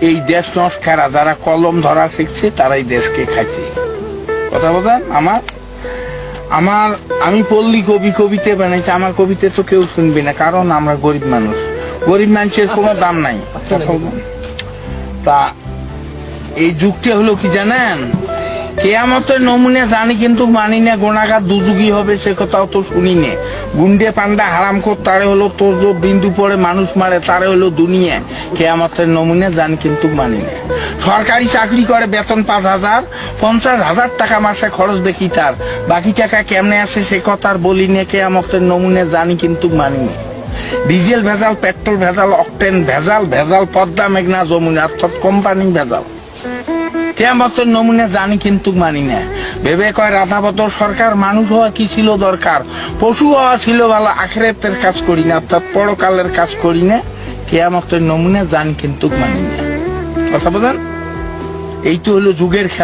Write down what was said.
এই দেশ নস্কারা যারা কলম ধরা শিখছে তারাই দেশকে খাইছে। কথা বলেন আমি পল্লী কবিতে বানাইছি, আমার কবিতে তো কেউ শুনবে না, কারণ আমরা গরিব মানুষ, গরিব মানুষের কোনো দাম নাই। তা এই যুগটা হলো কি জানেন, কেয়ামতের নমুনা জানি কিন্তু মানি না, গোনাগার দুযুগী হবে সে কথাও তো শুনি না। গুন্ডে পান্ডা হারাম খোর তারে হলো তোর বিন্দু পরে মানুষ মারে তারে হলো দুনিয়া। কেয়ামতের নমুনা জানি কিন্তু মানি না। সরকারি চাকরি করে বেতন 5,000, 50,000 টাকা মাসে খরচ দেখি তার, বাকি টাকা কেমনে আসে সে কথা আর বলি না। কেয়ামতের নমুনা জানি কিন্তু মানি না। ডিজেল ভেজাল, পেট্রোল ভেজাল, অকটেন ভেজাল পদ্মা মেঘনা যমুনা, অর্থাৎ কোম্পানি ভেজাল। কেয়ামতের নমুনা জানি কিন্তু মানি না। ভেবে কয় রাধাবতর সরকার মানুষ হওয়া কি ছিল দরকার, পশু হওয়া ছিল ভালো, আখিরাতের কাজ করি না, অর্থাৎ পরকালের কাজ করি না। কেয়ামতের নমুনা জানি কিন্তু মানি না। কথা বলেন, এই তো হলো যুগের খেলা।